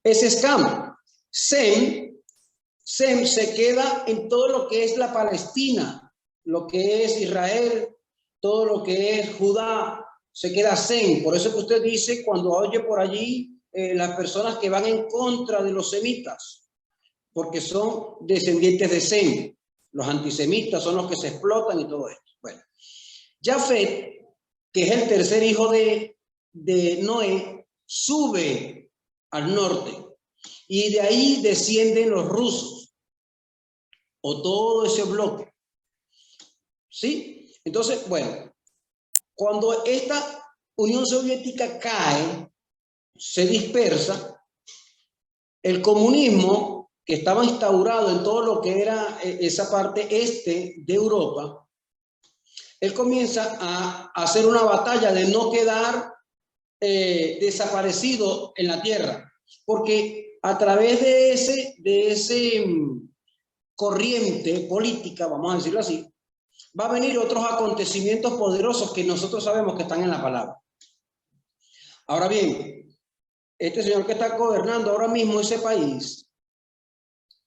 ese scam. Sem se queda en todo lo que es la Palestina, lo que es Israel, todo lo que es Judá, se queda Sem. Por eso que usted dice, cuando oye por allí las personas que van en contra de los semitas, porque son descendientes de Sem. Los antisemitas son los que se explotan y todo esto. Bueno, Jafet, que es el tercer hijo de Noé, sube al norte y de ahí descienden los rusos o todo ese bloque. ¿Sí? Entonces, bueno, cuando esta Unión Soviética cae, se dispersa, el comunismo que estaba instaurado en todo lo que era esa parte este de Europa, él comienza a hacer una batalla de no quedar desaparecido en la tierra, porque a través de ese corriente política, vamos a decirlo así, va a venir otros acontecimientos poderosos que nosotros sabemos que están en la palabra. Ahora bien, este señor que está gobernando ahora mismo ese país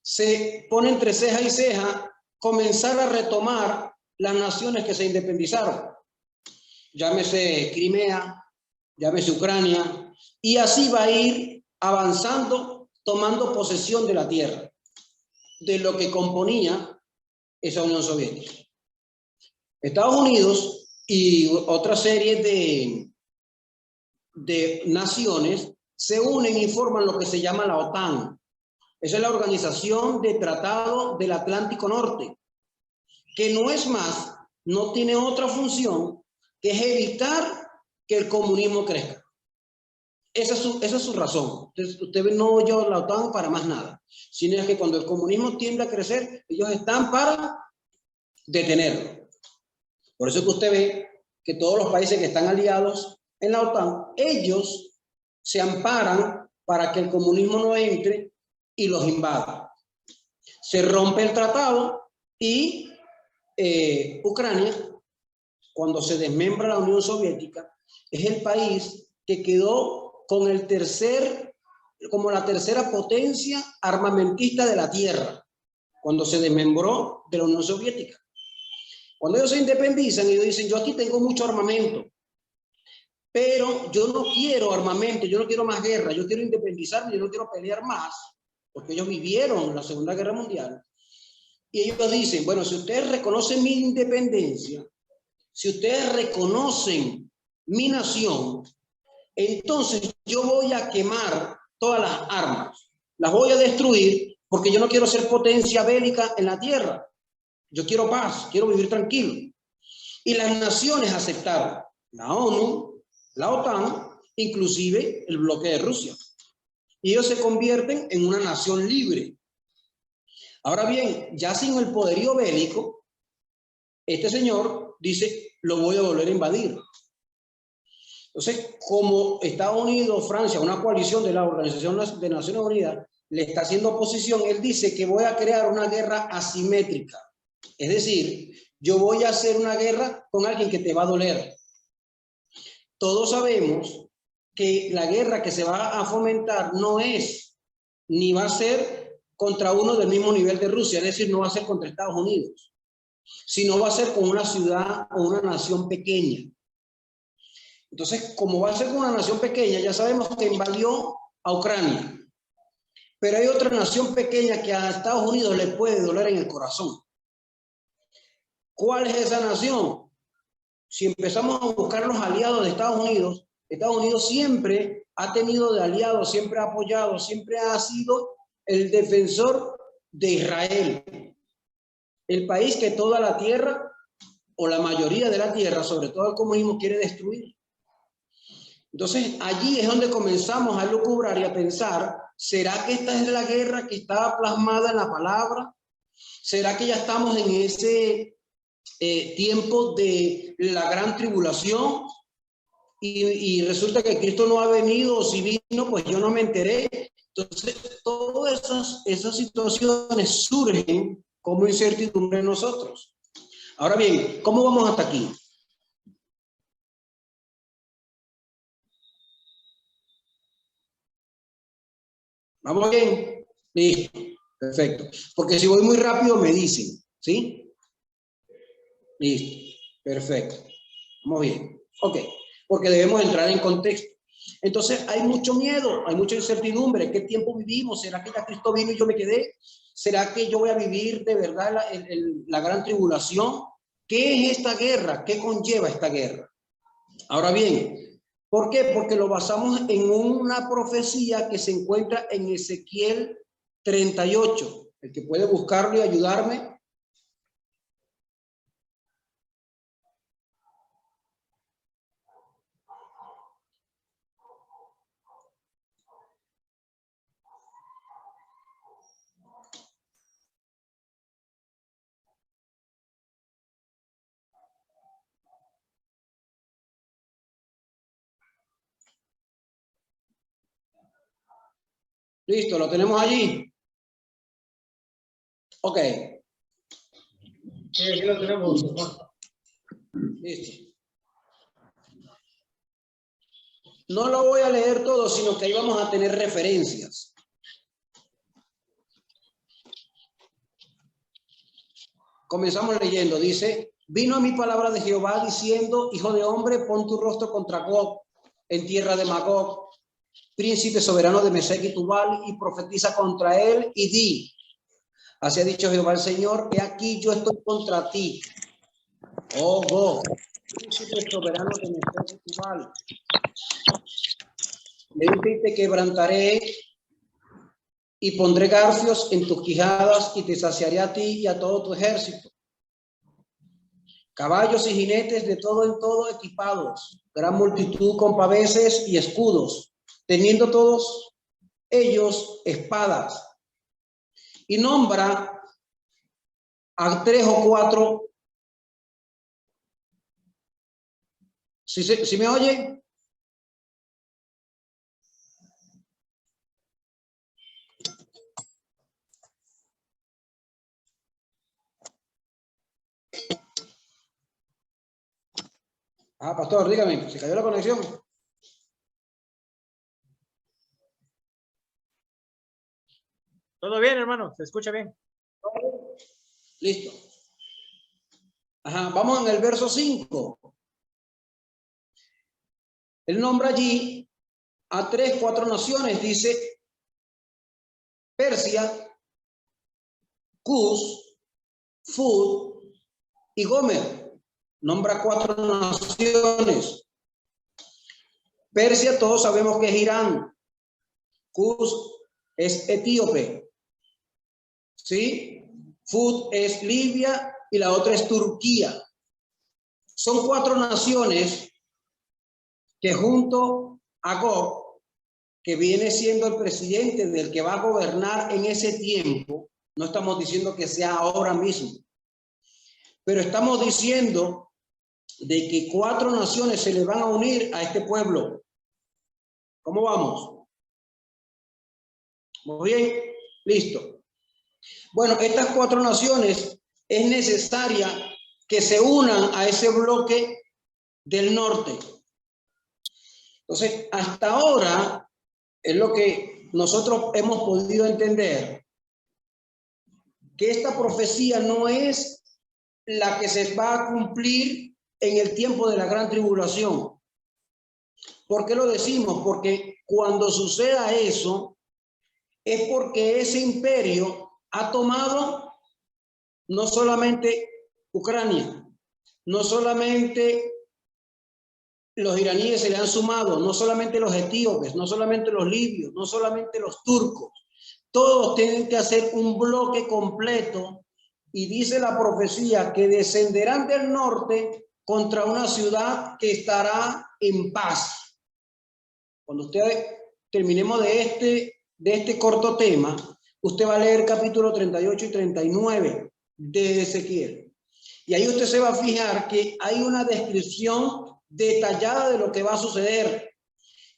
se pone entre ceja y ceja comenzar a retomar las naciones que se independizaron. Llámese Crimea, llámese Ucrania, y así va a ir avanzando, tomando posesión de la tierra, de lo que componía esa Unión Soviética. Estados Unidos y otra serie de naciones se unen y forman lo que se llama la OTAN. Esa es la Organización de Tratado del Atlántico Norte, que no es más, no tiene otra función que es evitar que el comunismo crezca. Esa es su razón. Usted no oye la OTAN para más nada, sino es que cuando el comunismo tiende a crecer, ellos están para detenerlo. Por eso es que usted ve que todos los países que están aliados en la OTAN, ellos se amparan para que el comunismo no entre y los invada. Se rompe el tratado y Ucrania, cuando se desmembra la Unión Soviética, es el país que quedó con como la tercera potencia armamentista de la Tierra, cuando se desmembró de la Unión Soviética. Cuando ellos se independizan, ellos dicen, yo aquí tengo mucho armamento, pero yo no quiero armamento, yo no quiero más guerra, yo quiero independizarme, yo no quiero pelear más, porque ellos vivieron la Segunda Guerra Mundial. Y ellos dicen, bueno, si ustedes reconocen mi independencia, si ustedes reconocen mi nación, entonces yo voy a quemar todas las armas, las voy a destruir, porque yo no quiero ser potencia bélica en la tierra. Yo quiero paz, quiero vivir tranquilo. Y las naciones aceptaron, la ONU, la OTAN, inclusive el bloque de Rusia. Y ellos se convierten en una nación libre. Ahora bien, ya sin el poderío bélico, este señor dice, lo voy a volver a invadir. Entonces, como Estados Unidos, Francia, una coalición de la Organización de Naciones Unidas, le está haciendo oposición, él dice que voy a crear una guerra asimétrica. Es decir, yo voy a hacer una guerra con alguien que te va a doler. Todos sabemos que la guerra que se va a fomentar no es, ni va a ser contra uno del mismo nivel de Rusia, es decir, no va a ser contra Estados Unidos, sino va a ser con una ciudad o una nación pequeña. Entonces, como va a ser con una nación pequeña, ya sabemos que invadió a Ucrania, pero hay otra nación pequeña que a Estados Unidos le puede doler en el corazón. ¿Cuál es esa nación? Si empezamos a buscar los aliados de Estados Unidos siempre ha tenido de aliados, siempre ha apoyado, siempre ha sido el defensor de Israel, el país que toda la tierra, o la mayoría de la tierra, sobre todo el comunismo, quiere destruir. Entonces, allí es donde comenzamos a lucubrar y a pensar, ¿será que esta es la guerra que estaba plasmada en la palabra? ¿Será que ya estamos en ese tiempo de la gran tribulación y resulta que Cristo no ha venido, o si vino, pues yo no me enteré? Entonces, todas esas situaciones surgen como incertidumbre en nosotros. Ahora bien, ¿cómo vamos hasta aquí? ¿Vamos bien? Listo. Perfecto. Porque si voy muy rápido me dicen, ¿sí? Listo. Perfecto. Vamos bien. Ok. Porque debemos entrar en contexto. Entonces hay mucho miedo, hay mucha incertidumbre. ¿Qué tiempo vivimos? ¿Será que ya Cristo vino y yo me quedé? ¿Será que yo voy a vivir de verdad la gran tribulación? ¿Qué es esta guerra? ¿Qué conlleva esta guerra? Ahora bien, ¿por qué? Porque lo basamos en una profecía que se encuentra en Ezequiel 38. El que puede buscarlo y ayudarme. Listo, lo tenemos allí. Ok. Sí, aquí lo tenemos. Listo. No lo voy a leer todo, sino que ahí vamos a tener referencias. Comenzamos leyendo. Dice, vino a mi palabra de Jehová diciendo, hijo de hombre, pon tu rostro contra Gog, en tierra de Magog, príncipe soberano de Mesec y Tubal, y profetiza contra él y di, así ha dicho Jehová el Señor, que aquí yo estoy contra ti, oh Gog, príncipe soberano de Mesec y Tubal. Le dice, y te quebrantaré y pondré garfios en tus quijadas y te saciaré a ti y a todo tu ejército. Caballos y jinetes de todo en todo equipados, gran multitud con paveses y escudos, teniendo todos ellos espadas. Y nombra a 3 o 4. ¿Sí me oyen? Pastor, dígame, ¿se cayó la conexión? Todo bien, hermano, se escucha bien. Listo. Vamos en el verso 5. Él nombra allí a 3, 4 naciones, dice Persia, Cus, Fud y Gomer. Nombra 4 naciones. Persia, todos sabemos que es Irán. Cus es Etíope. ¿Sí? Fud es Libia y la otra es Turquía. Son 4 naciones que junto a Gog, que viene siendo el presidente del que va a gobernar en ese tiempo, no estamos diciendo que sea ahora mismo, pero estamos diciendo de que 4 naciones se le van a unir a este pueblo. ¿Cómo vamos? Muy bien, listo. Bueno, estas 4 naciones es necesaria que se unan a ese bloque del norte. Entonces, hasta ahora es lo que nosotros hemos podido entender, que esta profecía no es la que se va a cumplir en el tiempo de la gran tribulación. ¿Por qué lo decimos? Porque cuando suceda eso, es porque ese imperio ha tomado no solamente Ucrania, no solamente los iraníes se le han sumado, no solamente los etíopes, no solamente los libios, no solamente los turcos, todos tienen que hacer un bloque completo y dice la profecía que descenderán del norte contra una ciudad que estará en paz. Cuando usted terminemos de este corto tema, usted va a leer capítulo 38 y 39 de Ezequiel. Y ahí usted se va a fijar que hay una descripción detallada de lo que va a suceder.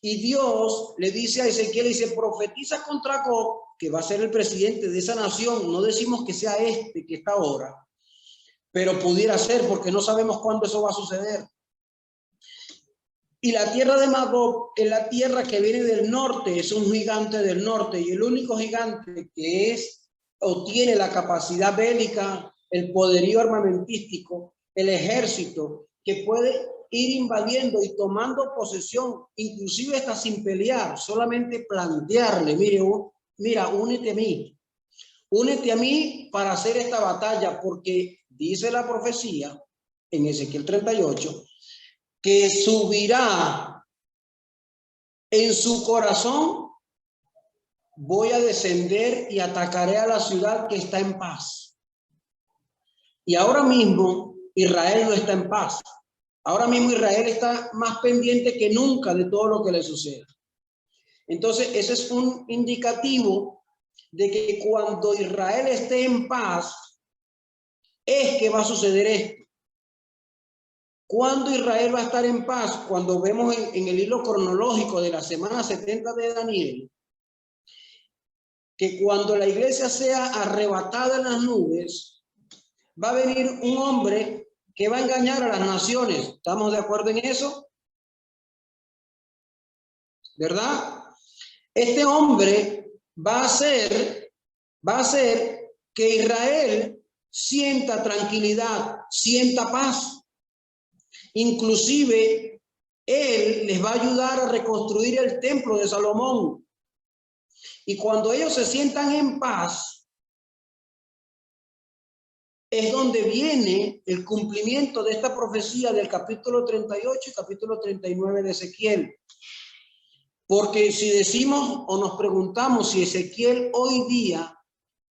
Y Dios le dice a Ezequiel, dice, profetiza contra Gog, que va a ser el presidente de esa nación. No decimos que sea este que está ahora, pero pudiera ser porque no sabemos cuándo eso va a suceder. Y la tierra de Magog es la tierra que viene del norte, es un gigante del norte, y el único gigante que es o tiene la capacidad bélica, el poderío armamentístico, el ejército, que puede ir invadiendo y tomando posesión, inclusive hasta sin pelear, solamente plantearle, mira, únete a mí para hacer esta batalla, porque dice la profecía en Ezequiel 38, que subirá en su corazón, voy a descender y atacaré a la ciudad que está en paz. Y ahora mismo Israel no está en paz. Ahora mismo Israel está más pendiente que nunca de todo lo que le suceda. Entonces, ese es un indicativo de que cuando Israel esté en paz, es que va a suceder esto. ¿Cuándo Israel va a estar en paz? Cuando vemos en el hilo cronológico de la semana 70 de Daniel, que cuando la iglesia sea arrebatada en las nubes, va a venir un hombre que va a engañar a las naciones. ¿Estamos de acuerdo en eso? ¿Verdad? Este hombre va a hacer que Israel sienta tranquilidad, sienta paz. Inclusive, él les va a ayudar a reconstruir el templo de Salomón. Y cuando ellos se sientan en paz, es donde viene el cumplimiento de esta profecía del capítulo 38 y capítulo 39 de Ezequiel. Porque si decimos o nos preguntamos si Ezequiel hoy día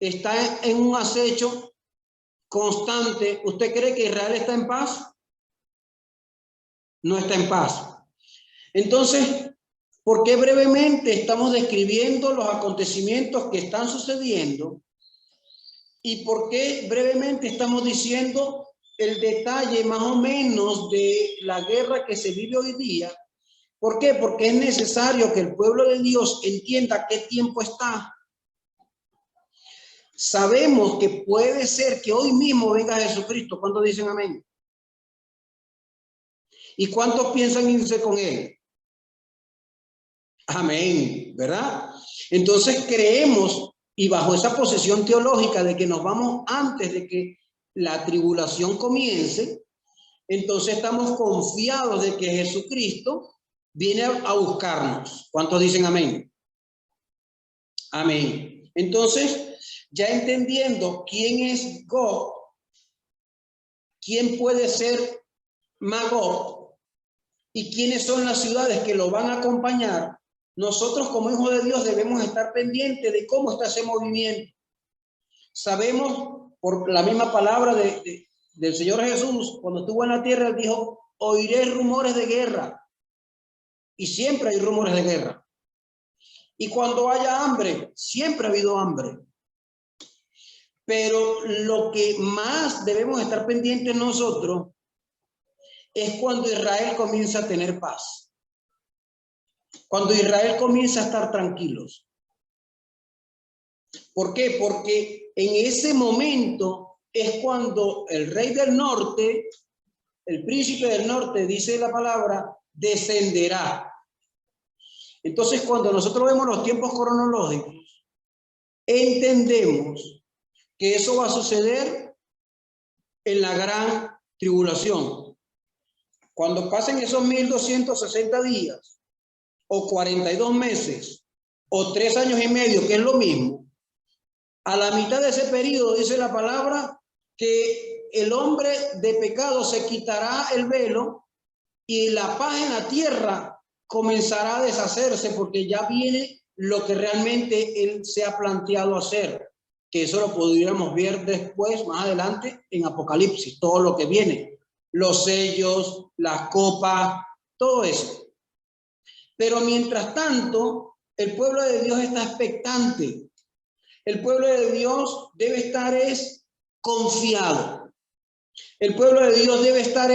está en un acecho constante, ¿usted cree que Israel está en paz? No está en paz. Entonces, ¿por qué brevemente estamos describiendo los acontecimientos que están sucediendo? ¿Y por qué brevemente estamos diciendo el detalle más o menos de la guerra que se vive hoy día? ¿Por qué? Porque es necesario que el pueblo de Dios entienda qué tiempo está. Sabemos que puede ser que hoy mismo venga Jesucristo. ¿Cuántos dicen amén? ¿Y cuántos piensan irse con él? Amén, ¿verdad? Entonces creemos, y bajo esa posición teológica de que nos vamos antes de que la tribulación comience, entonces estamos confiados de que Jesucristo viene a buscarnos. ¿Cuántos dicen amén? Amén. Entonces, ya entendiendo quién es Gog, quién puede ser Magog y quiénes son las ciudades que lo van a acompañar, nosotros como hijos de Dios debemos estar pendientes de cómo está ese movimiento. Sabemos por la misma palabra del Señor Jesús, cuando estuvo en la tierra, él dijo, oiré rumores de guerra. Y siempre hay rumores de guerra. Y cuando haya hambre, siempre ha habido hambre. Pero lo que más debemos estar pendientes nosotros es cuando Israel comienza a tener paz. Cuando Israel comienza a estar tranquilos. ¿Por qué? Porque en ese momento es cuando el rey del norte, el príncipe del norte, dice la palabra, descenderá. Entonces, cuando nosotros vemos los tiempos cronológicos, entendemos que eso va a suceder en la gran tribulación. Cuando pasen esos 1260 días, o 42 meses, o 3 años y medio, que es lo mismo, a la mitad de ese periodo dice la palabra que el hombre de pecado se quitará el velo y la paz en la tierra comenzará a deshacerse porque ya viene lo que realmente él se ha planteado hacer, que eso lo podríamos ver después, más adelante, en Apocalipsis, todo lo que viene, los sellos, las copas, todo eso. Pero mientras tanto, el pueblo de Dios está expectante. El pueblo de Dios debe estar confiado. El pueblo de Dios debe estar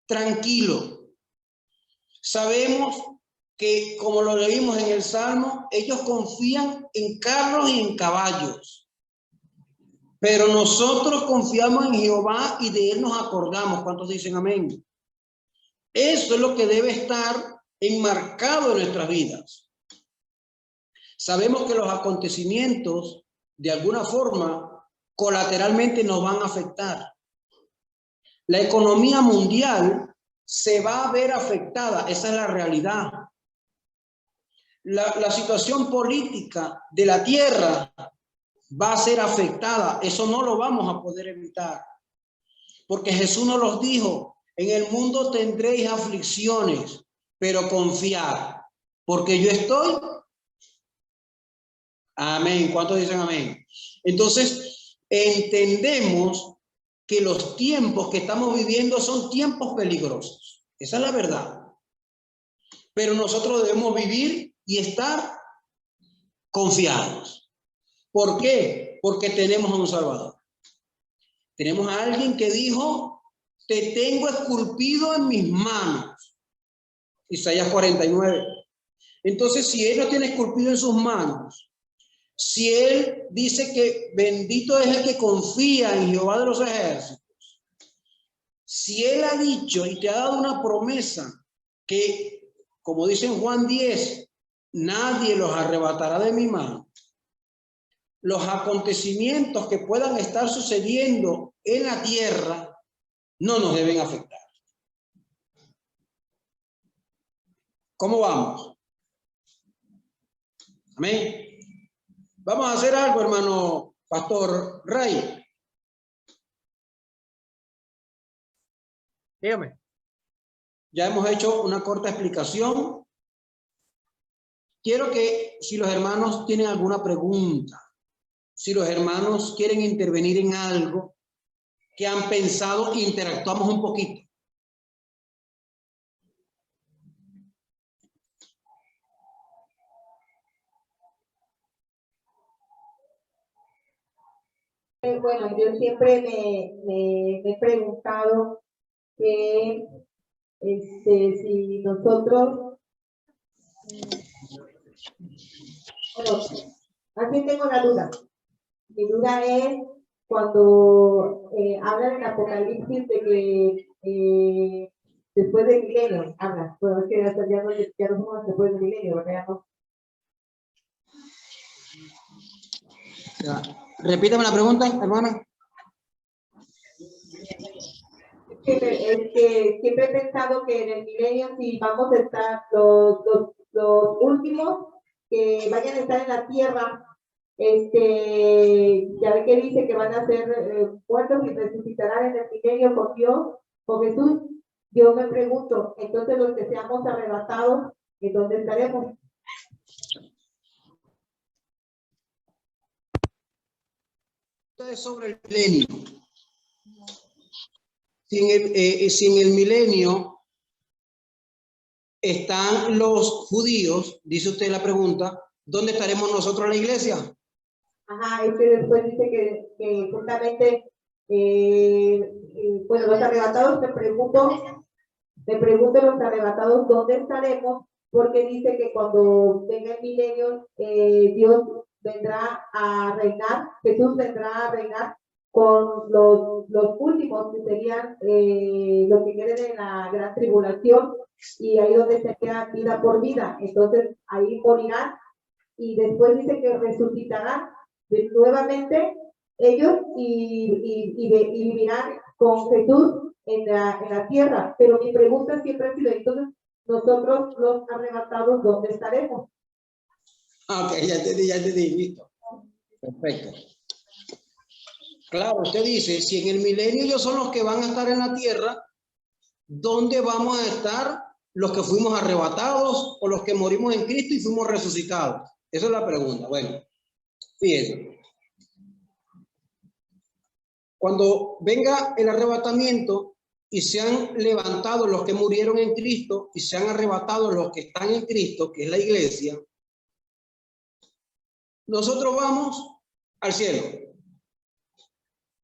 tranquilo. Sabemos que, como lo leímos en el Salmo, ellos confían en carros y en caballos. Pero nosotros confiamos en Jehová y de él nos acordamos. ¿Cuántos dicen amén? Eso es lo que debe estar enmarcado en nuestras vidas. Sabemos que los acontecimientos, de alguna forma, colateralmente nos van a afectar. La economía mundial se va a ver afectada, esa es la realidad. La situación política de la tierra va a ser afectada, eso no lo vamos a poder evitar. Porque Jesús nos los dijo, en el mundo tendréis aflicciones, pero confiad, porque yo estoy. Amén. ¿Cuántos dicen amén? Entonces, entendemos que los tiempos que estamos viviendo son tiempos peligrosos. Esa es la verdad. Pero nosotros debemos vivir y estar confiados. ¿Por qué? Porque tenemos a un Salvador. Tenemos a alguien que dijo, te tengo esculpido en mis manos. Isaías 49. Entonces, si él lo tiene esculpido en sus manos, si él dice que bendito es el que confía en Jehová de los ejércitos, si él ha dicho y te ha dado una promesa que, como dice en Juan 10, nadie los arrebatará de mi mano, los acontecimientos que puedan estar sucediendo en la tierra no nos deben afectar. ¿Cómo vamos? Amén. Vamos a hacer algo, hermano Pastor Ray. Dígame. Ya hemos hecho una corta explicación. Quiero que, si los hermanos tienen alguna pregunta, si los hermanos quieren intervenir en algo que han pensado, interactuamos un poquito. Bueno, yo siempre me he preguntado que si nosotros, bueno, aquí tengo una duda. Mi duda es cuando hablan en Apocalipsis de que después del milenio, habla, bueno, es que ya no somos después del milenio, ¿verdad? No. Ya. Repítame la pregunta, hermana. Es que siempre he pensado que en el milenio, si vamos a estar los últimos que vayan a estar en la tierra, ya ve que dice que van a ser muertos y resucitarán en el milenio con Dios, con Jesús. Yo me pregunto, entonces los que seamos arrebatados, ¿en dónde estaremos? Es sobre el milenio. Si en el milenio están los judíos, dice usted la pregunta, ¿dónde estaremos nosotros en la iglesia? Ajá, es que después dice que justamente, bueno, los arrebatados, me pregunto los arrebatados dónde estaremos, porque dice que cuando venga el milenio, Dios vendrá a reinar, Jesús vendrá a reinar con los últimos, que serían los que queden en la gran tribulación, y ahí donde se queda vida por vida. Entonces ahí morirán, y después dice que resucitarán nuevamente ellos y vivirán con Jesús en la tierra. Pero mi pregunta siempre ha sido, entonces, nosotros los arrebatados, ¿dónde estaremos? Ok, ya te di, listo. Perfecto. Claro, usted dice, si en el milenio ellos son los que van a estar en la tierra, ¿dónde vamos a estar los que fuimos arrebatados o los que morimos en Cristo y fuimos resucitados? Esa es la pregunta. Bueno, fíjense. Cuando venga el arrebatamiento y se han levantado los que murieron en Cristo y se han arrebatado los que están en Cristo, que es la iglesia, nosotros vamos al cielo,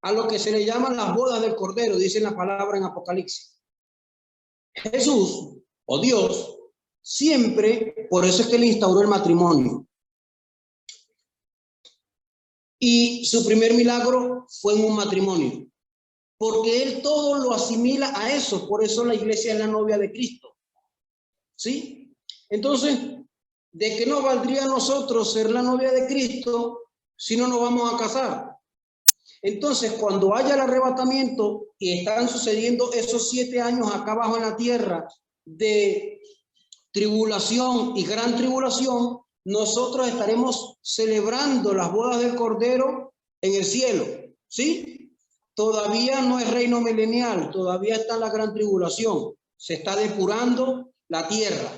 a lo que se le llaman las bodas del Cordero, dice la palabra en Apocalipsis. Jesús, o Dios, siempre, por eso es que le instauró el matrimonio. Y su primer milagro fue en un matrimonio. porque él todo lo asimila a eso. Por eso la iglesia es la novia de Cristo. ¿Sí? Entonces, ¿de qué nos valdría a nosotros ser la novia de Cristo si no nos vamos a casar? Entonces, cuando haya el arrebatamiento y están sucediendo esos 7 años acá abajo en la tierra de tribulación y gran tribulación, nosotros estaremos celebrando las bodas del Cordero en el cielo, ¿sí? Todavía no es reino milenial, todavía está la gran tribulación, se está depurando la tierra.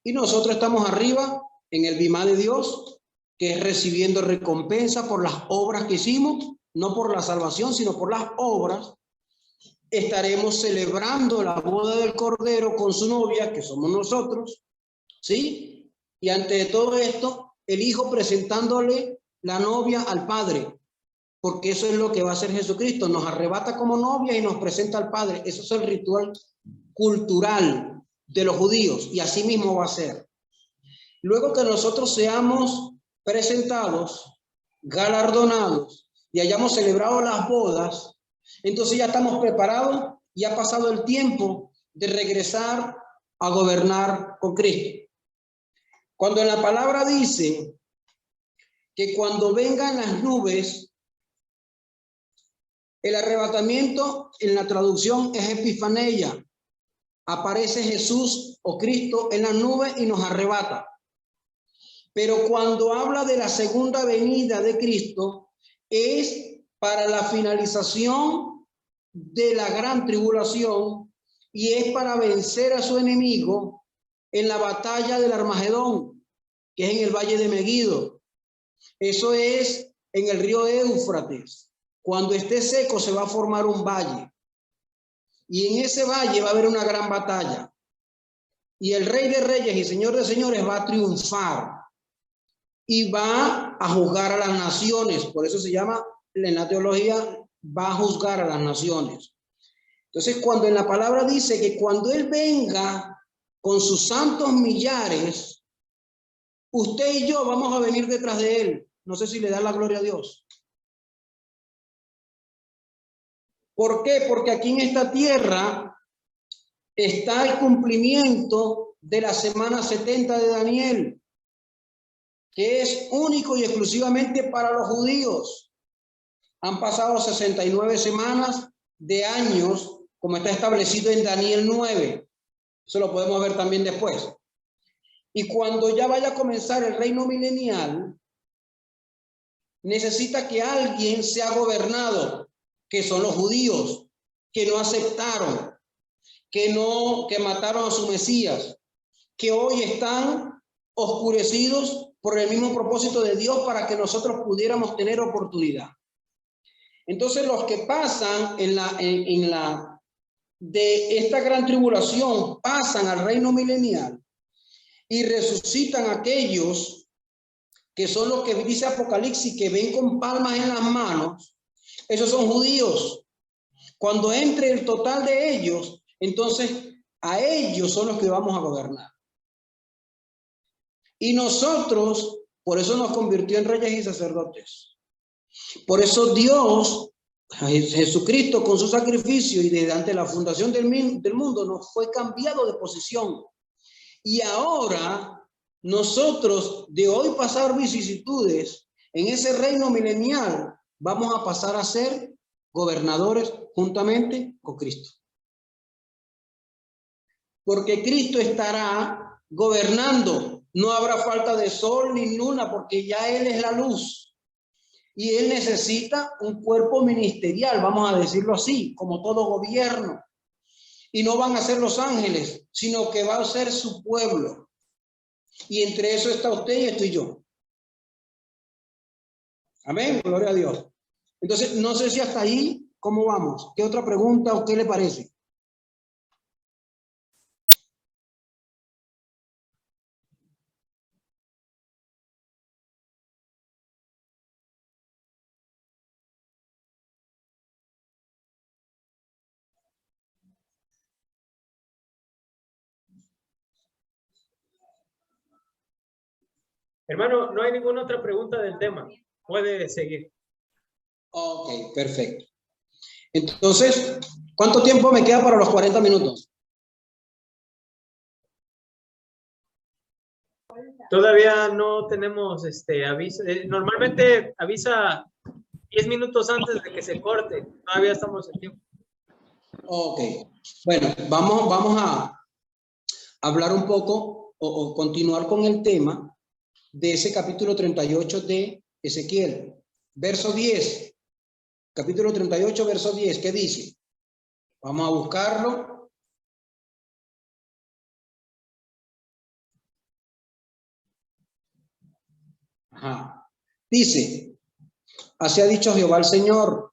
Y nosotros estamos arriba en el bimá de Dios, que es recibiendo recompensa por las obras que hicimos, no por la salvación, sino por las obras. Estaremos celebrando la boda del Cordero con su novia, que somos nosotros, ¿sí? Y ante todo esto, el Hijo presentándole la novia al Padre, porque eso es lo que va a hacer Jesucristo, nos arrebata como novia y nos presenta al Padre. Eso es el ritual cultural de los judíos, y así mismo va a ser. Luego que nosotros seamos presentados, galardonados y hayamos celebrado las bodas, entonces ya estamos preparados y ha pasado el tiempo de regresar a gobernar con Cristo. Cuando en la palabra dice que cuando vengan las nubes, el arrebatamiento en la traducción es epifaneia. Aparece Jesús o Cristo en la nube y nos arrebata. Pero cuando habla de la segunda venida de Cristo, es para la finalización de la gran tribulación y es para vencer a su enemigo en la batalla del Armagedón, que es en el valle de Megido. Eso es en el río Éufrates. Cuando esté seco se va a formar un valle. Y en ese valle va a haber una gran batalla. Y el Rey de Reyes y Señor de Señores va a triunfar. Y va a juzgar a las naciones. Por eso se llama, en la teología, va a juzgar a las naciones. Entonces, cuando en la palabra dice que cuando Él venga con sus santos millares, usted y yo vamos a venir detrás de Él. No sé si le da la gloria a Dios. ¿Por qué? Porque aquí en esta tierra está el cumplimiento de la semana 70 de Daniel, que es único y exclusivamente para los judíos. Han pasado 69 semanas de años, como está establecido en Daniel 9. Eso lo podemos ver también después. Y cuando ya vaya a comenzar el reino milenial, necesita que alguien sea gobernado, que son los judíos, que no aceptaron, que mataron a su Mesías, que hoy están oscurecidos por el mismo propósito de Dios para que nosotros pudiéramos tener oportunidad. Entonces, los que pasan de esta gran tribulación pasan al reino milenial y resucitan aquellos que son los que dice Apocalipsis, que ven con palmas en las manos. Esos son judíos. Cuando entre el total de ellos, entonces a ellos son los que vamos a gobernar. Y nosotros, por eso nos convirtió en reyes y sacerdotes. Por eso Dios, Jesucristo, con su sacrificio y desde ante la fundación del mundo, nos fue cambiado de posición. Y ahora nosotros, de hoy pasar vicisitudes en ese reino milenial, vamos a pasar a ser gobernadores juntamente con Cristo. Porque Cristo estará gobernando. No habrá falta de sol ni luna, porque ya Él es la luz. Y Él necesita un cuerpo ministerial, vamos a decirlo así, como todo gobierno. Y no van a ser los ángeles, sino que va a ser su pueblo. Y entre eso está usted y estoy yo. Amén, gloria a Dios. Entonces, no sé si hasta ahí, ¿cómo vamos? ¿Qué otra pregunta o qué le parece? Hermano, no hay ninguna otra pregunta del tema. Puede seguir. Ok, perfecto. Entonces, ¿cuánto tiempo me queda para los 40 minutos? Todavía no tenemos aviso. Normalmente avisa 10 minutos antes de que se corte. Todavía estamos en tiempo. Ok. Bueno, vamos a hablar un poco o continuar con el tema de ese capítulo 38 de Ezequiel. Verso 10. Capítulo 38, verso 10. ¿Qué dice? Vamos a buscarlo. Ajá. Dice, así ha dicho Jehová el Señor,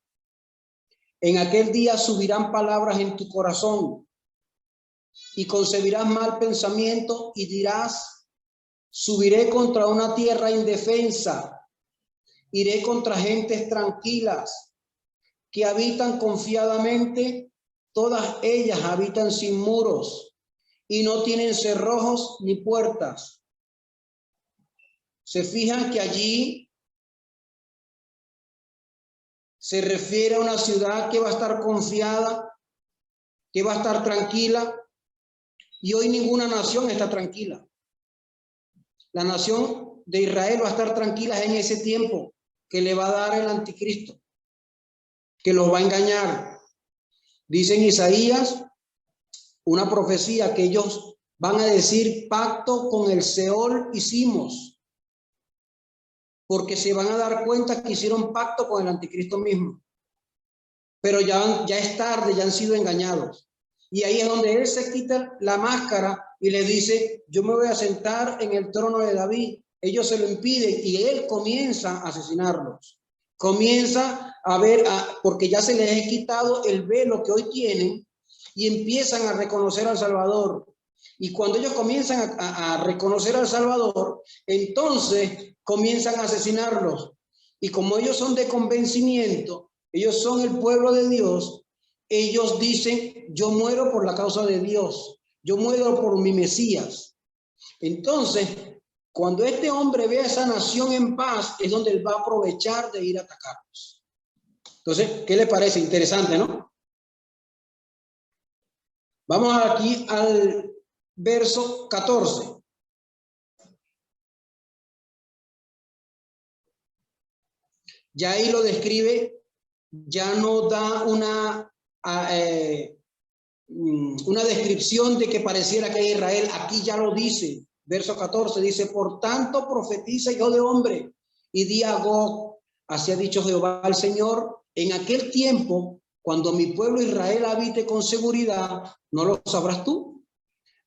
en aquel día subirán palabras en tu corazón y concebirás mal pensamiento y dirás, subiré contra una tierra indefensa, iré contra gentes tranquilas que habitan confiadamente, todas ellas habitan sin muros y no tienen cerrojos ni puertas. Se fijan que allí se refiere a una ciudad que va a estar confiada, que va a estar tranquila, y hoy ninguna nación está tranquila. La nación de Israel va a estar tranquila en ese tiempo que le va a dar el anticristo, que los va a engañar. Dice en Isaías una profecía que ellos van a decir pacto con el Seol hicimos, porque se van a dar cuenta que hicieron pacto con el anticristo mismo. Pero ya es tarde, ya han sido engañados. Y ahí es donde él se quita la máscara y le dice, yo me voy a sentar en el trono de David. Ellos se lo impiden y él comienza a asesinarlos. Comienza a ver, porque ya se les ha quitado el velo que hoy tienen y empiezan a reconocer al Salvador. Y cuando ellos comienzan a reconocer al Salvador, entonces comienzan a asesinarlos. Y como ellos son de convencimiento, ellos son el pueblo de Dios, ellos dicen, yo muero por la causa de Dios, yo muero por mi Mesías. Entonces, cuando este hombre ve a esa nación en paz, es donde él va a aprovechar de ir a atacarlos. Entonces, ¿qué le parece? Interesante, ¿no? Vamos aquí al verso 14. Ya ahí lo describe, ya no da una descripción de que pareciera que es Israel. Aquí ya lo dice, verso 14, dice, por tanto profetiza, hijo de hombre, y di a Gog, así ha dicho Jehová el Señor, en aquel tiempo, cuando mi pueblo Israel habite con seguridad, ¿no lo sabrás tú?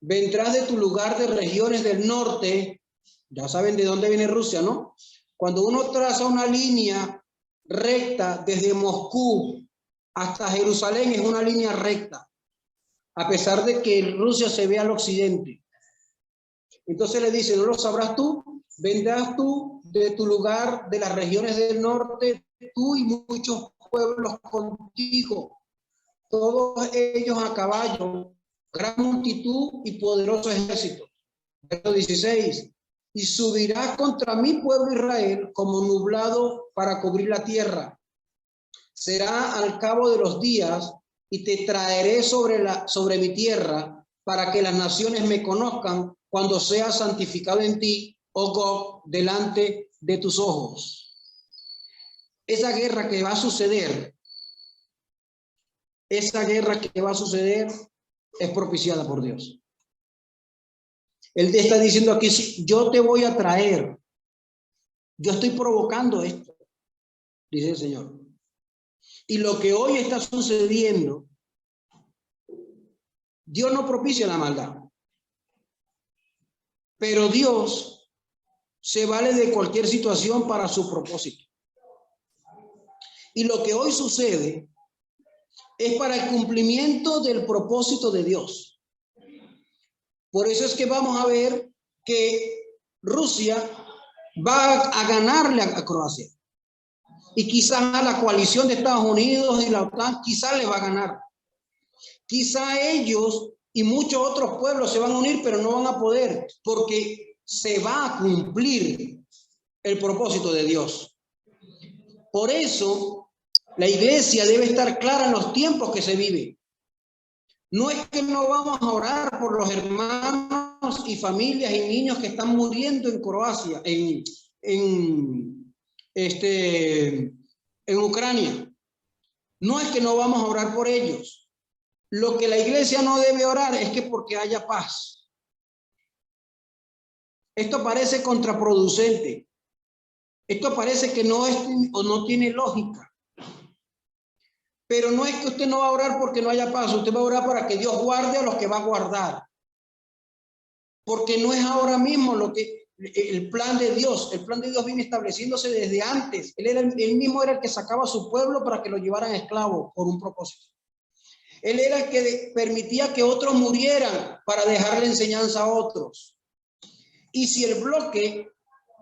Vendrás de tu lugar de regiones del norte, ya saben de dónde viene Rusia, ¿no? Cuando uno traza una línea recta desde Moscú hasta Jerusalén, es una línea recta, a pesar de que Rusia se ve al occidente. Entonces le dice, ¿no lo sabrás tú? Vendrás tú de tu lugar de las regiones del norte, tú y muchos pueblos contigo, todos ellos a caballo, gran multitud y poderoso ejército. Verso 16. Y subirás contra mi pueblo Israel como nublado para cubrir la tierra. Será al cabo de los días y te traeré sobre mi tierra para que las naciones me conozcan cuando sea santificado en ti, oh Gog, delante de tus ojos. Esa guerra que va a suceder, es propiciada por Dios. Él te está diciendo aquí, yo te voy a traer, yo estoy provocando esto, dice el Señor. Y lo que hoy está sucediendo, Dios no propicia la maldad, pero Dios se vale de cualquier situación para su propósito. Y lo que hoy sucede es para el cumplimiento del propósito de Dios. Por eso es que vamos a ver que Rusia va a ganarle a Croacia. Y quizás a la coalición de Estados Unidos y la OTAN, quizás le va a ganar. Quizás ellos y muchos otros pueblos se van a unir, pero no van a poder, porque se va a cumplir el propósito de Dios. Por eso La iglesia debe estar clara en los tiempos que se vive. No es que no vamos a orar por los hermanos y familias y niños que están muriendo en Croacia, en Ucrania. No es que no vamos a orar por ellos. Lo que la iglesia no debe orar es que porque haya paz. Esto parece contraproducente. Esto parece que no es o no tiene lógica. Pero no es que usted no va a orar porque no haya paz. Usted va a orar para que Dios guarde a los que va a guardar. Porque no es ahora mismo lo que el plan de Dios. El plan de Dios viene estableciéndose desde antes. Él mismo era el que sacaba a su pueblo para que lo llevaran esclavo por un propósito. Él era el que permitía que otros murieran para dejarle enseñanza a otros. Y si el bloque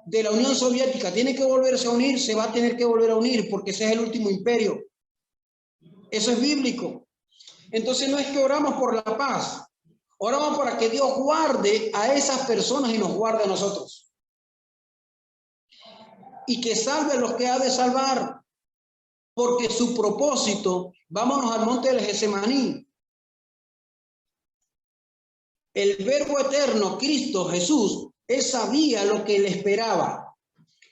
de la Unión Soviética tiene que volverse a unir, se va a tener que volver a unir porque ese es el último imperio. Eso es bíblico. Entonces no es que oramos por la paz, oramos para que Dios guarde a esas personas y nos guarde a nosotros. Y que salve a los que ha de salvar, porque su propósito, vámonos al monte del Getsemaní. El Verbo eterno, Cristo Jesús, él sabía lo que le esperaba,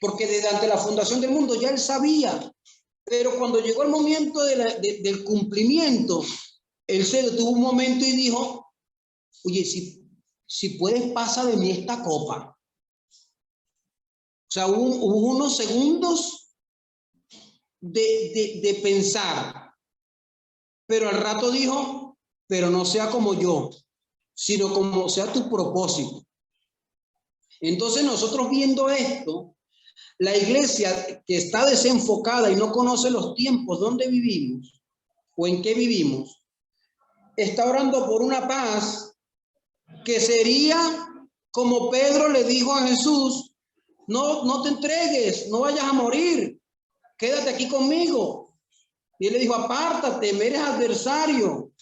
porque desde ante la fundación del mundo ya él sabía. Pero cuando llegó el momento del cumplimiento, él se detuvo un momento y dijo, oye, si puedes, pasa de mí esta copa. O sea, hubo unos segundos de pensar, pero al rato dijo, pero no sea como yo, sino como sea tu propósito. Entonces nosotros viendo esto, la iglesia que está desenfocada y no conoce los tiempos donde vivimos o en qué vivimos, está orando por una paz que sería como Pedro le dijo a Jesús, no te entregues, no vayas a morir, quédate aquí conmigo. Y él le dijo, apártate, me eres adversario.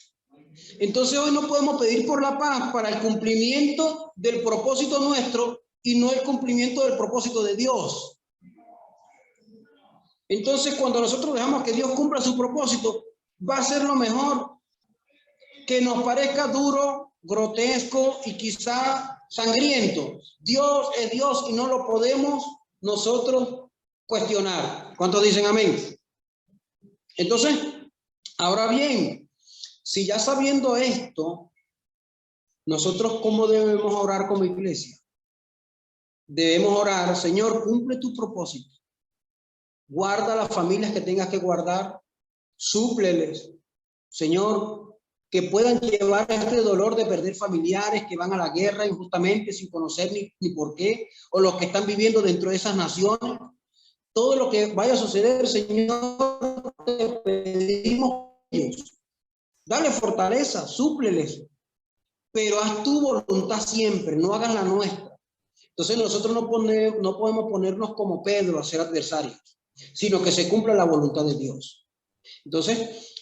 Entonces hoy no podemos pedir por la paz para el cumplimiento del propósito nuestro y no el cumplimiento del propósito de Dios. Entonces cuando nosotros dejamos que Dios cumpla su propósito, va a ser lo mejor. Que nos parezca duro, grotesco y quizá sangriento. Dios es Dios y no lo podemos nosotros cuestionar. ¿Cuántos dicen amén? Entonces, ahora bien, si ya sabiendo esto, nosotros ¿cómo debemos orar como iglesia? Debemos orar, Señor, cumple tu propósito. Guarda las familias que tengas que guardar, súpleles, Señor, que puedan llevar este dolor de perder familiares que van a la guerra injustamente sin conocer ni por qué, o los que están viviendo dentro de esas naciones. Todo lo que vaya a suceder, Señor, te pedimos ellos. Dale fortaleza, súpleles, pero haz tu voluntad siempre, no hagas la nuestra. Entonces nosotros no podemos ponernos como Pedro a ser adversarios, sino que se cumpla la voluntad de Dios. Entonces,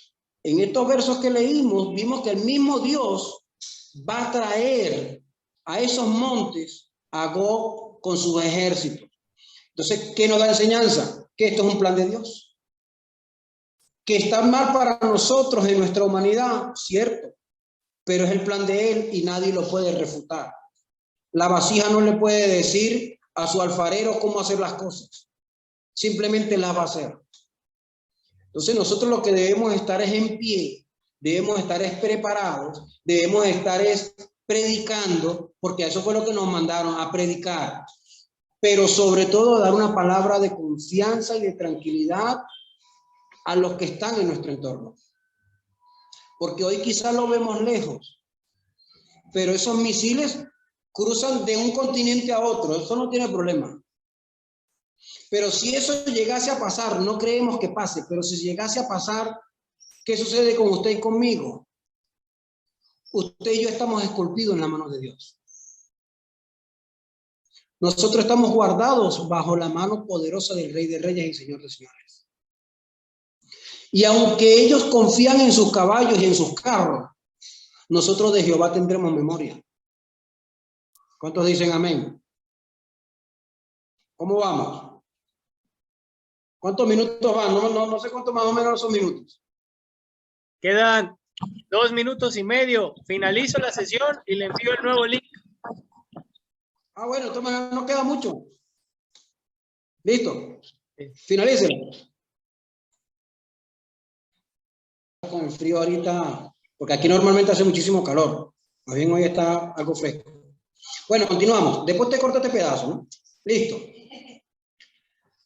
en estos versos que leímos, vimos que el mismo Dios va a traer a esos montes a Gog con sus ejércitos. Entonces, ¿qué nos da enseñanza? Que esto es un plan de Dios. Que está mal para nosotros en nuestra humanidad, cierto, pero es el plan de Él y nadie lo puede refutar. La vasija no le puede decir a su alfarero cómo hacer las cosas. Simplemente las va a hacer. Entonces nosotros lo que debemos estar es en pie, debemos estar es preparados, debemos estar es predicando, porque eso fue lo que nos mandaron a predicar. Pero sobre todo dar una palabra de confianza y de tranquilidad a los que están en nuestro entorno. Porque hoy quizás lo vemos lejos, pero esos misiles cruzan de un continente a otro, eso no tiene problema. Pero si eso llegase a pasar, no creemos que pase, pero si llegase a pasar, ¿qué sucede con usted y conmigo? Usted y yo estamos esculpidos en la mano de Dios. Nosotros estamos guardados bajo la mano poderosa del Rey de Reyes y Señor de Señores. Y aunque ellos confían en sus caballos y en sus carros, nosotros de Jehová tendremos memoria. ¿Cuántos dicen amén? ¿Cómo vamos? ¿Cuántos minutos van? No sé cuántos más o menos son minutos. Quedan 2 minutos y medio. Finalizo la sesión y le envío el nuevo link. Ah, bueno, entonces no queda mucho. Listo. Finalicen. Con el frío ahorita, porque aquí normalmente hace muchísimo calor. Más bien hoy está algo fresco. Bueno, continuamos. Después te corto este pedazo, ¿no? Listo.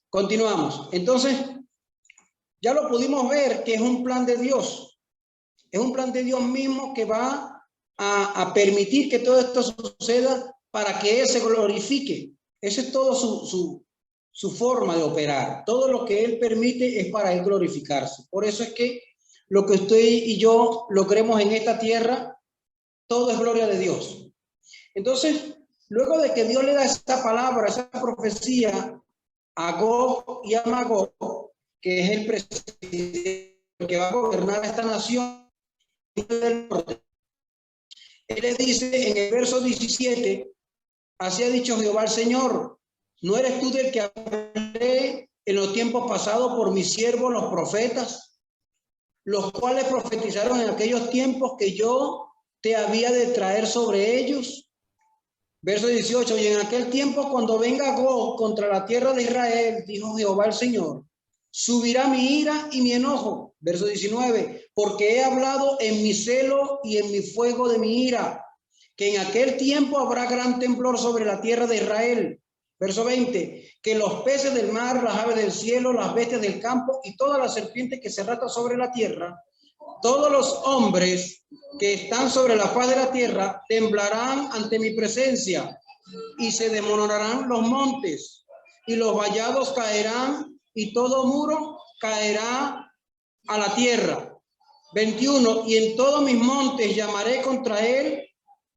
Continuamos. Entonces, ya lo pudimos ver que es un plan de Dios. Es un plan de Dios mismo que va a permitir que todo esto suceda para que Él se glorifique. Esa es todo su forma de operar. Todo lo que Él permite es para Él glorificarse. Por eso es que lo que usted y yo logremos en esta tierra, todo es gloria de Dios. Entonces, luego de que Dios le da esta palabra, esa profecía a Gog y a Magog, que es el presidente que va a gobernar esta nación del norte, él le dice en el verso 17, así ha dicho Jehová el Señor, ¿no eres tú del que hablé en los tiempos pasados por mis siervos los profetas, los cuales profetizaron en aquellos tiempos que yo te había de traer sobre ellos? Verso 18, y en aquel tiempo cuando venga Gog contra la tierra de Israel, dijo Jehová el Señor, subirá mi ira y mi enojo. Verso 19, porque he hablado en mi celo y en mi fuego de mi ira, que en aquel tiempo habrá gran temblor sobre la tierra de Israel. Verso 20, que los peces del mar, las aves del cielo, las bestias del campo y toda la serpiente que se arrastra sobre la tierra, todos los hombres que están sobre la faz de la tierra temblarán ante mi presencia y se desmoronarán los montes y los vallados caerán y todo muro caerá a la tierra. 21, y en todos mis montes llamaré contra él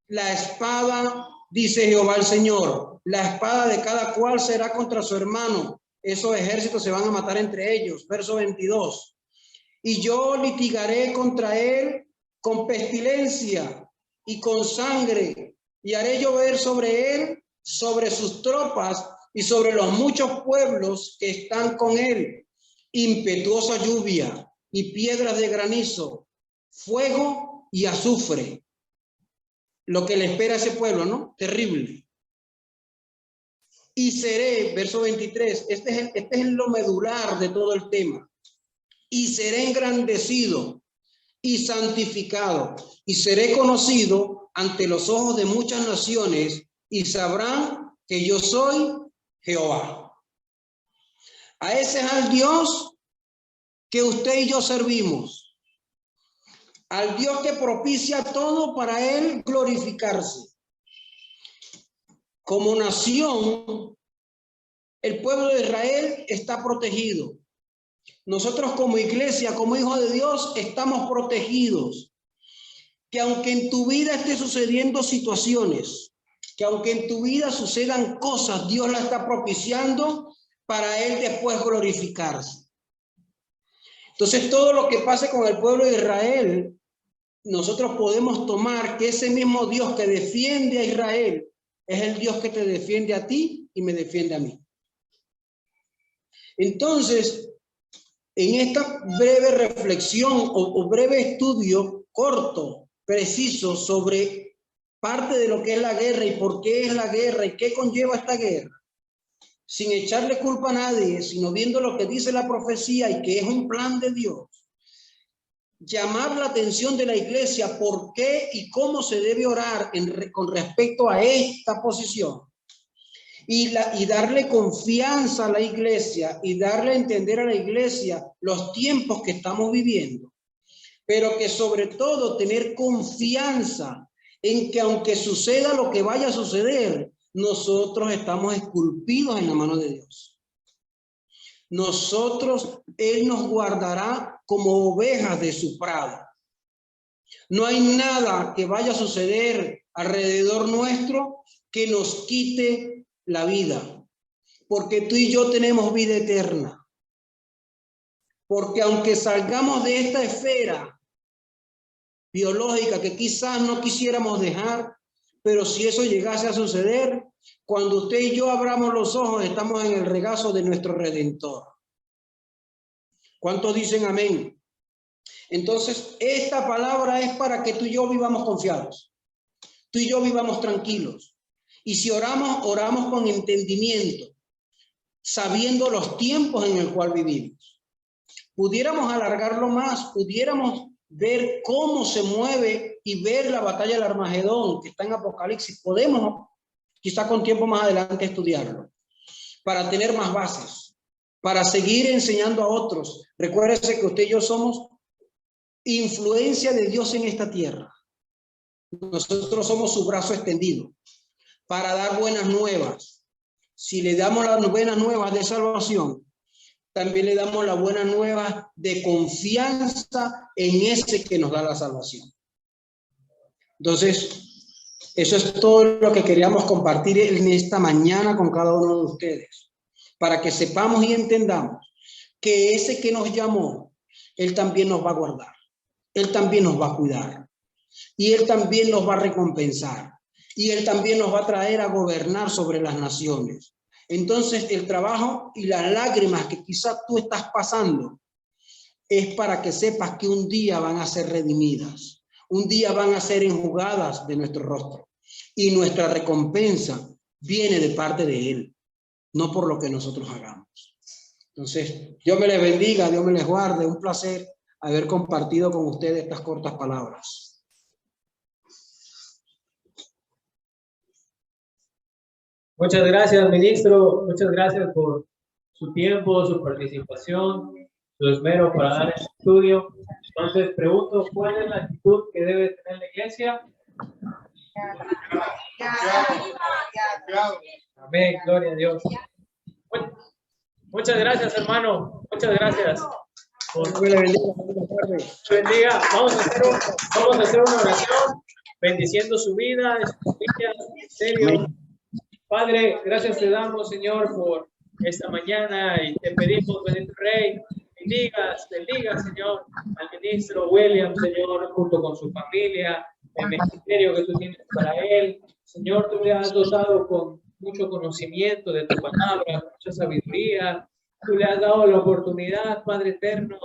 la espada, dice Jehová el Señor. La espada de cada cual será contra su hermano. Esos ejércitos se van a matar entre ellos. Verso 22. Y yo litigaré contra él con pestilencia y con sangre, y haré llover sobre él, sobre sus tropas y sobre los muchos pueblos que están con él, impetuosa lluvia y piedras de granizo, fuego y azufre. Lo que le espera a ese pueblo, ¿no? Terrible. Y seré, verso 23, este es lo medular de todo el tema. Y seré engrandecido y santificado, y seré conocido ante los ojos de muchas naciones, y sabrán que yo soy Jehová. A ese es al Dios que usted y yo servimos, al Dios que propicia todo para él glorificarse. Como nación, el pueblo de Israel está protegido. Nosotros como iglesia, como hijos de Dios, estamos protegidos. Que aunque en tu vida esté sucediendo situaciones, que aunque en tu vida sucedan cosas, Dios la está propiciando para él después glorificarse. Entonces, todo lo que pase con el pueblo de Israel, nosotros podemos tomar que ese mismo Dios que defiende a Israel es el Dios que te defiende a ti y me defiende a mí. Entonces, en esta breve reflexión o breve estudio corto, preciso, sobre parte de lo que es la guerra y por qué es la guerra y qué conlleva esta guerra, sin echarle culpa a nadie, sino viendo lo que dice la profecía y que es un plan de Dios, llamar la atención de la iglesia por qué y cómo se debe orar con respecto a esta posición. Y darle confianza a la iglesia y darle a entender a la iglesia los tiempos que estamos viviendo. Pero que sobre todo tener confianza en que aunque suceda lo que vaya a suceder, nosotros estamos esculpidos en la mano de Dios. Nosotros, Él nos guardará como ovejas de su prado. No hay nada que vaya a suceder alrededor nuestro que nos quite la vida, porque tú y yo tenemos vida eterna. Porque aunque salgamos de esta esfera biológica que quizás no quisiéramos dejar, pero si eso llegase a suceder, cuando usted y yo abramos los ojos, estamos en el regazo de nuestro Redentor. ¿Cuántos dicen amén? Entonces, esta palabra es para que tú y yo vivamos confiados. Tú y yo vivamos tranquilos. Y si oramos, oramos con entendimiento, sabiendo los tiempos en el cual vivimos. Pudiéramos alargarlo más, pudiéramos ver cómo se mueve y ver la batalla del Armagedón que está en Apocalipsis. Podemos, quizá con tiempo más adelante, estudiarlo para tener más bases, para seguir enseñando a otros. Recuérdese que usted y yo somos influencia de Dios en esta tierra. Nosotros somos su brazo extendido para dar buenas nuevas. Si le damos las buenas nuevas de salvación, también le damos la buena nueva de confianza en ese que nos da la salvación. Entonces, eso es todo lo que queríamos compartir en esta mañana con cada uno de ustedes, para que sepamos y entendamos que ese que nos llamó, Él también nos va a guardar, Él también nos va a cuidar, y Él también nos va a recompensar, y Él también nos va a traer a gobernar sobre las naciones. Entonces, el trabajo y las lágrimas que quizás tú estás pasando es para que sepas que un día van a ser redimidas, un día van a ser enjugadas de nuestro rostro, y nuestra recompensa viene de parte de Él, no por lo que nosotros hagamos. Entonces, Dios me les bendiga, Dios me les guarde. Un placer haber compartido con ustedes estas cortas palabras. Muchas gracias, ministro. Muchas gracias por su tiempo, su participación, su esmero para dar este estudio. Entonces, pregunto, ¿cuál es la actitud que debe tener la iglesia? Amén, gloria a Dios. Muchas gracias, hermano. Muchas gracias. Bendiga. Vamos a hacer una oración bendiciendo su vida, su familia, en serio. Padre, gracias te damos, Señor, por esta mañana y te pedimos, bendito Rey, bendiga, Señor, al ministro William, Señor, junto con su familia, el ministerio que tú tienes para él. Señor, tú le has dotado con mucho conocimiento de tu palabra, mucha sabiduría. Tú le has dado la oportunidad, Padre eterno,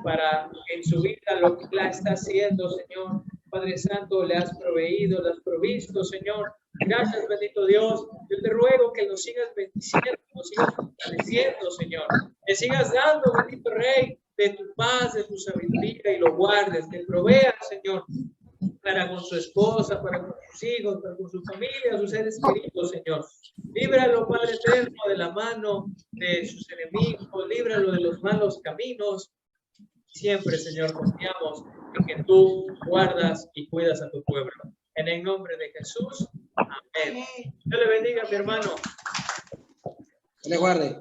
para en su vida lo que la está haciendo, Señor. Padre Santo, le has proveído, le has provisto, Señor. Gracias, bendito Dios. Yo te ruego que nos sigas bendiciendo, nos sigas fortaleciendo, Señor. Que sigas dando, bendito Rey, de tu paz, de tu sabiduría y lo guardes, que proveas, Señor, para con su esposa, para con sus hijos, para con su familia, sus seres queridos, Señor. Líbralo, Padre eterno, de la mano de sus enemigos, líbralo de los malos caminos. Siempre, Señor, confiamos en que tú guardas y cuidas a tu pueblo. En el nombre de Jesús. Amén. Dios le bendiga, mi hermano. Que le guarde.